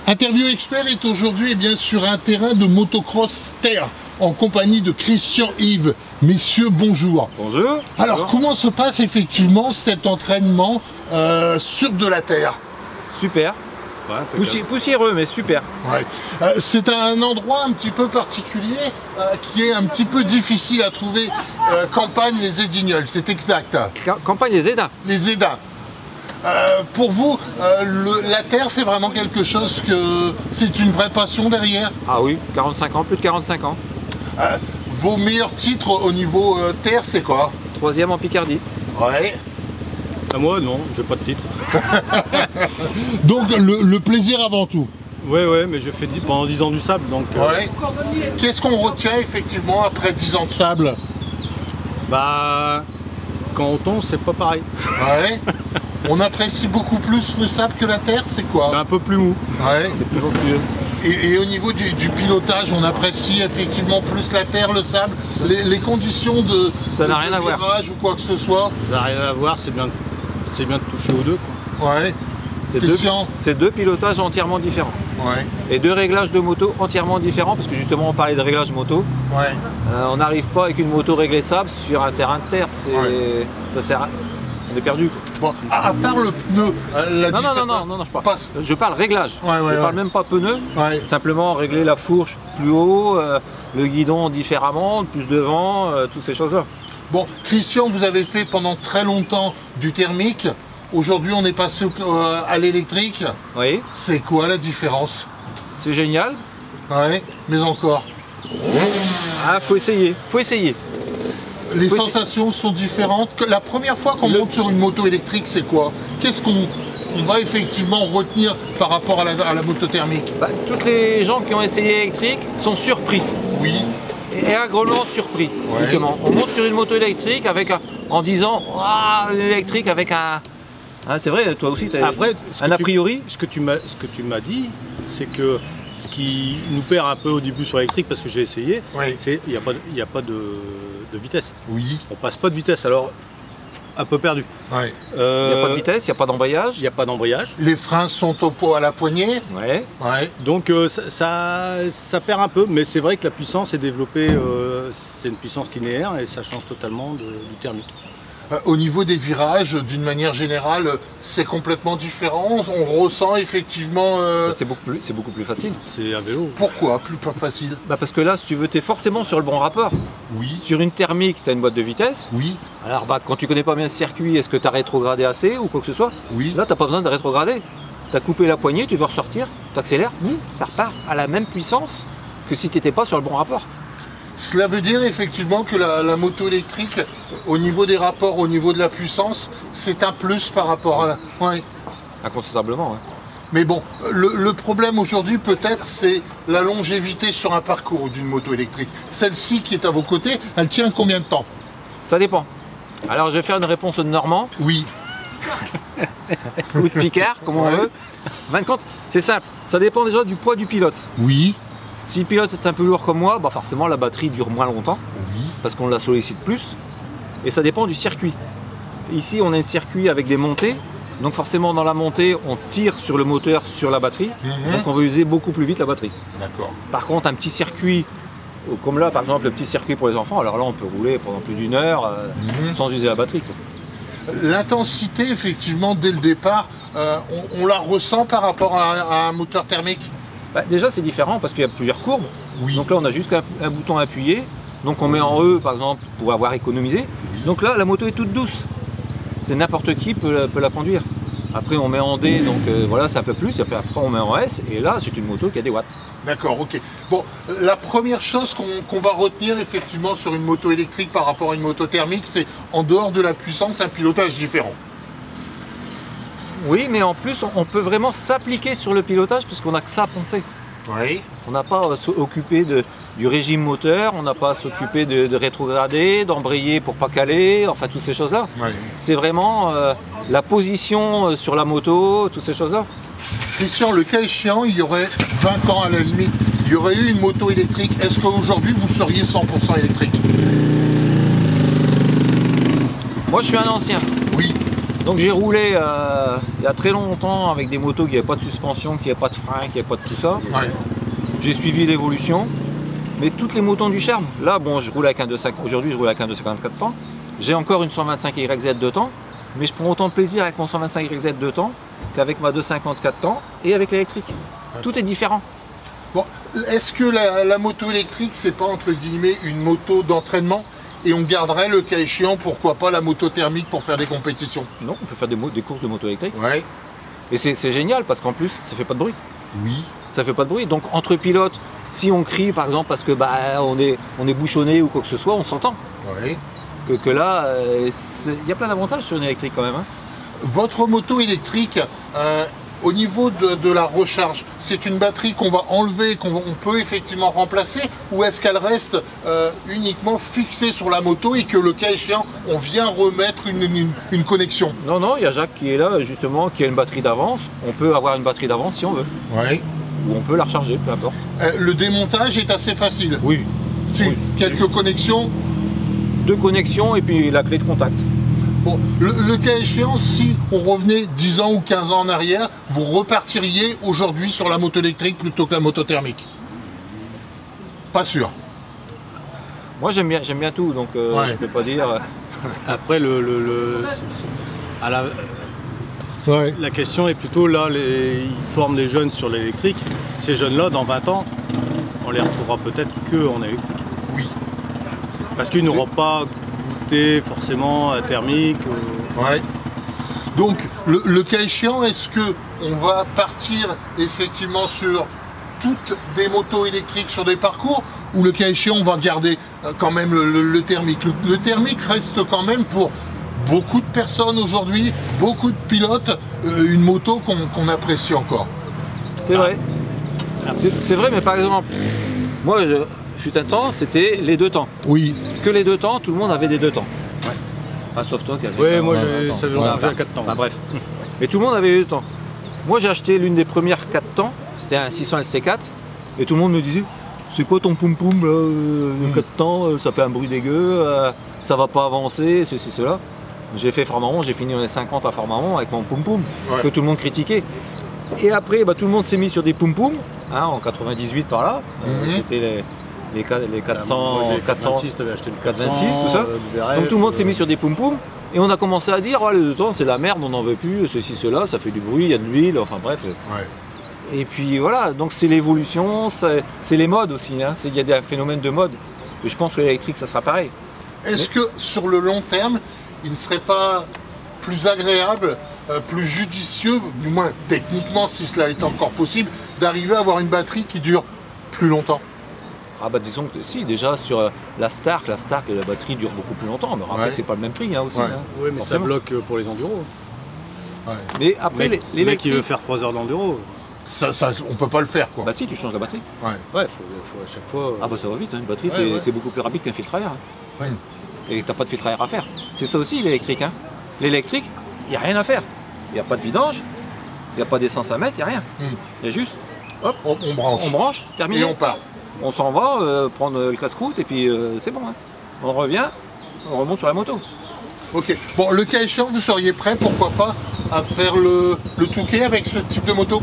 Interview Expert est aujourd'hui sur un terrain de motocross terre en compagnie de Christian Yves. Messieurs, bonjour. Bonjour. Alors, comment se passe effectivement cet entraînement sur de la terre? Super. Ouais, poussiéreux, mais super. Ouais. C'est un endroit un petit peu particulier qui est un petit peu difficile à trouver. Campagne les Édignols, c'est exact. Campagne les Édins. Les Édins. Pour vous, la terre, c'est vraiment quelque chose que c'est une vraie passion derrière? Ah oui, 45 ans, plus de 45 ans. Vos meilleurs titres au niveau terre, c'est quoi? 3e en Picardie. Ouais. Moi, non, j'ai pas de titre. Donc, le plaisir avant tout. Ouais, mais j'ai fait pendant 10 ans du sable, donc... Ouais. Qu'est-ce qu'on retient effectivement après 10 ans de sable? Bah... Quand on tombe, c'est pas pareil. Ouais. On apprécie beaucoup plus le sable que la terre, c'est quoi? C'est un peu plus mou. Ouais. C'est plus onctueux. Et au niveau du pilotage, on apprécie effectivement plus la terre, le sable, les conditions de virage ou quoi que ce soit? Ça n'a rien à voir, c'est bien de toucher aux deux, quoi. Ouais. C'est deux pilotages entièrement différents. Ouais. Et deux réglages de moto entièrement différents, parce que justement on parlait de réglage moto. Ouais. On n'arrive pas avec une moto réglée sable sur un terrain de terre, ça sert à... On est perdu, quoi. Bon, à part le pneu, non, je parle réglage. Je parle même pas pneu. Ouais. Simplement régler la fourche plus haut, le guidon différemment, plus de vent, toutes ces choses-là. Bon, Christian, vous avez fait pendant très longtemps du thermique. Aujourd'hui, on est passé à l'électrique. Oui. C'est quoi la différence? C'est génial. Ouais, mais encore. Ah, faut essayer. Les sensations sont différentes. La première fois qu'on monte sur une moto électrique, c'est quoi? Qu'est-ce qu'on va effectivement retenir par rapport à la moto thermique? Toutes les gens qui ont essayé électrique sont surpris. Oui. Et agréablement surpris, justement. On monte sur une moto électrique en disant « l'électrique avec un... » c'est vrai, toi aussi, tu as un a priori. Ce que tu m'as dit, c'est que ce qui nous perd un peu au début sur l'électrique, parce que j'ai essayé, c'est qu'il n'y a pas de vitesse. Oui. On passe pas de vitesse, alors un peu perdu. Ouais. Il n'y a pas de vitesse, il n'y a pas d'embrayage. Il n'y a pas d'embrayage. Les freins sont au poids à la poignée. Ouais. Donc ça perd un peu, mais c'est vrai que la puissance est développée, c'est une puissance linéaire et ça change totalement du thermique. Au niveau des virages, d'une manière générale, c'est complètement différent. On ressent effectivement... C'est beaucoup plus facile. C'est un vélo. Pourquoi plus facile? Parce que là, si tu veux, tu es forcément sur le bon rapport. Oui. Sur une thermique, tu as une boîte de vitesse. Oui. Alors quand tu connais pas bien le circuit, est-ce que tu as rétrogradé assez ou quoi que ce soit? Oui. Là, tu n'as pas besoin de rétrograder. Tu as coupé la poignée, tu veux ressortir, tu accélères, ça repart à la même puissance que si tu n'étais pas sur le bon rapport. Cela veut dire effectivement que la moto électrique, au niveau des rapports, au niveau de la puissance, c'est un plus par rapport à la... Ouais. Incontestablement, ouais. Mais bon, le problème aujourd'hui peut-être c'est la longévité sur un parcours d'une moto électrique. Celle-ci qui est à vos côtés, elle tient combien de temps? Ça dépend. Alors je vais faire une réponse de Normand. Oui. Ou de Picard, comme on veut. 20 compte, c'est simple, ça dépend déjà du poids du pilote. Oui. Si le pilote est un peu lourd comme moi, forcément la batterie dure moins longtemps, parce qu'on la sollicite plus, et ça dépend du circuit. Ici on a un circuit avec des montées, donc forcément dans la montée on tire sur le moteur, sur la batterie, donc on va user beaucoup plus vite la batterie. D'accord. Par contre un petit circuit, comme là par exemple le petit circuit pour les enfants, alors là on peut rouler pendant plus d'une heure sans user la batterie. L'intensité effectivement dès le départ, on la ressent par rapport à un moteur thermique? Déjà c'est différent parce qu'il y a plusieurs courbes, donc là on a juste un bouton appuyé, donc on met en E par exemple pour avoir économisé, donc là la moto est toute douce, c'est n'importe qui peut la conduire. Après on met en D, donc voilà c'est un peu plus, après on met en S, et là c'est une moto qui a des watts. D'accord, ok. Bon, la première chose qu'on va retenir effectivement sur une moto électrique par rapport à une moto thermique, c'est en dehors de la puissance, un pilotage différent. Oui, mais en plus, on peut vraiment s'appliquer sur le pilotage puisqu'on n'a que ça à penser. Oui. On n'a pas à s'occuper du régime moteur, on n'a pas à s'occuper de rétrograder, d'embrayer pour pas caler, enfin toutes ces choses-là. Oui. C'est vraiment la position sur la moto, toutes ces choses-là. Christian, le cas échéant, il y aurait 20 ans à la limite, il y aurait eu une moto électrique. Est-ce qu'aujourd'hui, vous seriez 100% électrique? Moi, je suis un ancien. Oui. Donc j'ai roulé il y a très longtemps avec des motos qui n'avaient pas de suspension, qui n'avaient pas de frein, qui n'avaient pas de tout ça. Ouais. J'ai suivi l'évolution, mais toutes les motos ont du charme. Là, bon, je roule avec un 250, aujourd'hui je roule avec un 254 temps. J'ai encore une 125 YZ de temps, mais je prends autant de plaisir avec mon 125 YZ de temps qu'avec ma 254 temps et avec l'électrique. Ouais. Tout est différent. Bon, est-ce que la moto électrique, c'est pas entre guillemets une moto d'entraînement et on garderait le cas échéant, pourquoi pas la moto thermique pour faire des compétitions? Non, on peut faire des courses de moto électrique. Ouais. Et c'est génial parce qu'en plus, ça fait pas de bruit. Oui. Ça fait pas de bruit. Donc entre pilotes, si on crie par exemple parce que on est bouchonné ou quoi que ce soit, on s'entend. Ouais. Que là, il y a plein d'avantages sur une électrique quand même. Hein. Votre moto électrique, au niveau de la recharge, c'est une batterie qu'on va enlever, qu'on peut effectivement remplacer, ou est-ce qu'elle reste uniquement fixée sur la moto et que le cas échéant, on vient remettre une connexion? Non, non, il y a Jacques qui est là justement, qui a une batterie d'avance. On peut avoir une batterie d'avance si on veut. Oui. Ou on peut la recharger, peu importe. Le démontage est assez facile. Oui. Oui. Quelques connexions. 2 connexions et puis la clé de contact. Bon, le cas échéant, si on revenait 10 ans ou 15 ans en arrière, vous repartiriez aujourd'hui sur la moto électrique plutôt que la moto thermique? Pas sûr. Moi j'aime bien tout, donc ouais. Je peux pas dire. Après la question est plutôt là, ils forment des jeunes sur l'électrique. Ces jeunes-là, dans 20 ans, on les retrouvera peut-être que en électrique. Oui. Parce qu'ils n'auront pas goûté forcément à thermique. Ouais. Donc, le cas échéant, est-ce que on va partir effectivement sur toutes des motos électriques sur des parcours, ou le cas échéant, on va garder quand même le thermique? Le thermique reste quand même pour beaucoup de personnes aujourd'hui, beaucoup de pilotes, une moto qu'on apprécie encore. C'est vrai. C'est vrai, mais par exemple, moi, fut un temps, c'était les 2 temps. Oui. Que les 2 temps, tout le monde avait des 2 temps. Ouais. Pas sauf toi qui avait. Oui, moi j'avais 4 temps. Enfin, bref. Mais tout le monde avait les 2 temps. Moi j'ai acheté l'une des premières 4 temps, c'était un 600 LC4, et tout le monde me disait c'est quoi ton poum poum là, 4 temps, ça fait un bruit dégueu, ça va pas avancer, ceci, cela. J'ai fait Formaron, j'ai fini en S50 à Formaron avec mon poum poum, ouais. Que tout le monde critiquait. Et après, tout le monde s'est mis sur des poum poum, hein, en 98 par là, c'était les 400, moi, 426, tu avais acheté le 426, tout ça. Donc tout le monde s'est mis sur des poum poum, et on a commencé à dire, oh, les 2 temps c'est la merde, on n'en veut plus, ceci, cela, ça fait du bruit, il y a de l'huile, enfin bref. Ouais. Et puis voilà, donc c'est l'évolution, c'est les modes aussi, hein. Il y a des phénomènes de mode, et je pense que l'électrique ça sera pareil. Est-ce que sur le long terme, il ne serait pas plus agréable, plus judicieux, du moins techniquement si cela est encore possible, d'arriver à avoir une batterie qui dure plus longtemps? Ah bah disons que si, déjà sur la Stark, la batterie dure beaucoup plus longtemps, mais après c'est pas le même prix hein, aussi. Ouais. Hein, oui, mais ça bloque pour les enduros. Ouais. Mais après les mecs qui veulent faire 3 heures d'enduro. Ça, on peut pas le faire quoi. Bah si, tu changes la batterie. Ouais. Ouais, faut à chaque fois. Ah bah ça va vite, hein. Une batterie c'est beaucoup plus rapide qu'un filtre à air. Hein. Ouais. Et t'as pas de filtre à air à faire. C'est ça aussi l'électrique. Hein. L'électrique, il n'y a rien à faire. Il n'y a pas de vidange, il n'y a pas d'essence à mettre, il n'y a rien. Il y a juste, hop, on branche, terminé. Et on part. On s'en va prendre le casse-croûte et puis c'est bon. Hein. On revient, on remonte sur la moto. Ok. Bon, le cas échéant, vous seriez prêt, pourquoi pas, à faire le Touquet avec ce type de moto?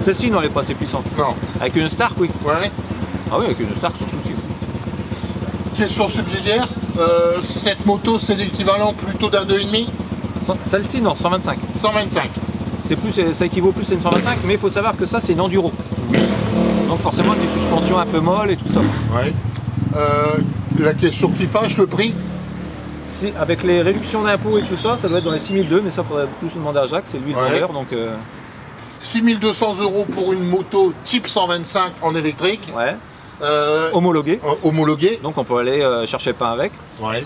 Celle-ci, non, elle n'est pas assez puissante. Non. Avec une Stark, oui. Ouais. Ah oui, avec une Stark, sans souci. Question subsidiaire, cette moto, c'est l'équivalent plutôt d'un 2,5? Celle-ci, non, 125. 125. Ça équivaut plus à une 125, mais il faut savoir que ça, c'est une enduro. Oui. Donc forcément, des suspensions un peu molles et tout ça. Ouais. La question qui fâche, le prix? Avec les réductions d'impôts et tout ça, ça doit être dans les 6002, mais ça, il faudrait plus demander à Jacques, c'est lui le vendeur. Donc 6200 € pour une moto type 125 en électrique. Ouais. Homologué. Homologué. Donc on peut aller chercher pain avec. Ouais.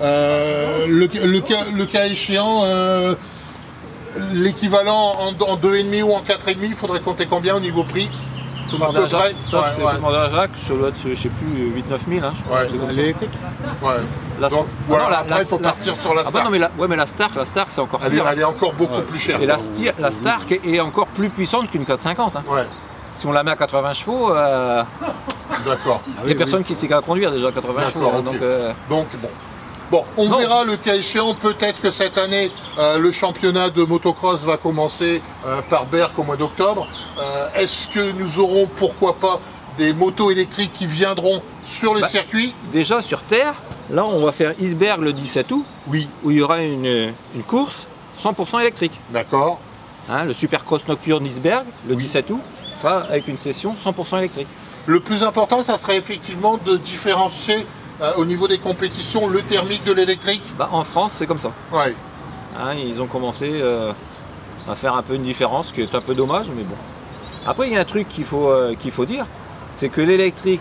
Le cas échéant, l'équivalent en 2,5 ou en 4,5, il faudrait compter combien au niveau prix? Faut demander à Jacques. Ça, c'est demander à Jacques, ça doit être, je sais plus, 8-9 000. Hein, l'électrique. Ouais. Donc, voilà, après, il faut partir sur la Stark. Ah bah non, mais la Stark, c'est encore pire. Elle est encore beaucoup plus chère. Et la Stark est encore plus puissante qu'une 450. Hein. Ouais. Si on la met à 80 chevaux, d'accord. Il y a personne qui sait qu'à conduire déjà à 80 chevaux. Okay. Donc bon. Bon, on verra le cas échéant, peut-être que cette année, le championnat de motocross va commencer par Berck au mois d'octobre. Est-ce que nous aurons, pourquoi pas, des motos électriques qui viendront sur le circuit? Déjà sur terre, là on va faire Isberg le 17 août, oui, où il y aura une course 100% électrique. D'accord. Hein, le Supercross Nocturne Isberg le 17 août sera avec une session 100% électrique. Le plus important, ça serait effectivement de différencier au niveau des compétitions le thermique de l'électrique. En France, c'est comme ça. Ouais. Hein, ils ont commencé à faire un peu une différence, ce qui est un peu dommage, mais bon. Après, il y a un truc qu'il faut dire, c'est que l'électrique,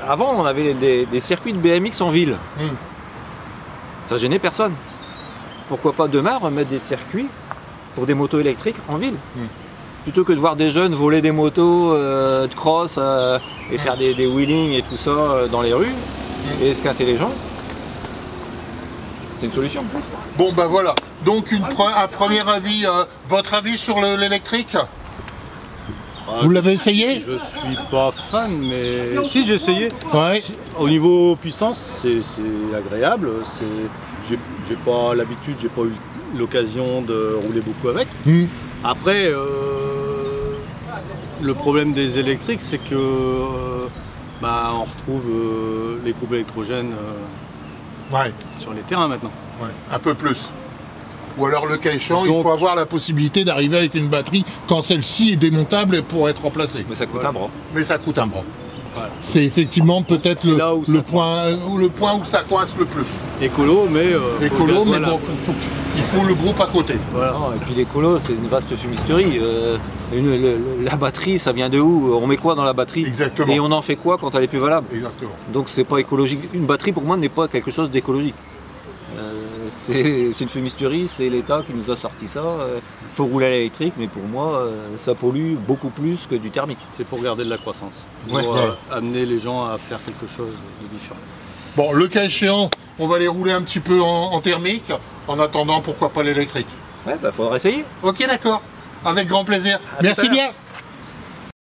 avant on avait des circuits de BMX en ville. Ça gênait personne. Pourquoi pas demain remettre des circuits pour des motos électriques en ville, plutôt que de voir des jeunes voler des motos de cross et faire des wheelings et tout ça dans les rues et esquinter les gens. C'est une solution. Bon ben voilà, donc un premier avis, votre avis sur l'électrique? Vous l'avez essayé? Je suis pas fan, mais si, j'ai essayé. Ouais. Au niveau puissance, c'est agréable. J'ai pas l'habitude, j'ai pas eu l'occasion de rouler beaucoup avec. Après, le problème des électriques, c'est que on retrouve les groupes électrogènes sur les terrains maintenant. Ouais. Un peu plus. Ou alors le cas échéant, il faut avoir la possibilité d'arriver avec une batterie quand celle-ci est démontable pour être remplacée. Mais ça coûte un bras. Mais ça coûte un bras. Voilà. C'est effectivement peut-être le point où ça coince le plus. Écolo, mais écolo, mais bon, il faut le groupe à côté. Voilà. Non, et puis l'écolo, c'est une vaste fumisterie. La batterie, ça vient de où? On met quoi dans la batterie? Exactement. Et on en fait quoi quand elle est plus valable? Exactement. Donc c'est pas écologique. Une batterie pour moi n'est pas quelque chose d'écologique. C'est une fumisterie, c'est l'État qui nous a sorti ça. Il faut rouler à l'électrique, mais pour moi, ça pollue beaucoup plus que du thermique. C'est pour garder de la croissance, pour amener les gens à faire quelque chose de différent. Bon, le cas échéant, on va les rouler un petit peu en thermique. En attendant, pourquoi pas l'électrique? Ouais, faudra essayer. Ok, d'accord. Avec grand plaisir. Merci bien.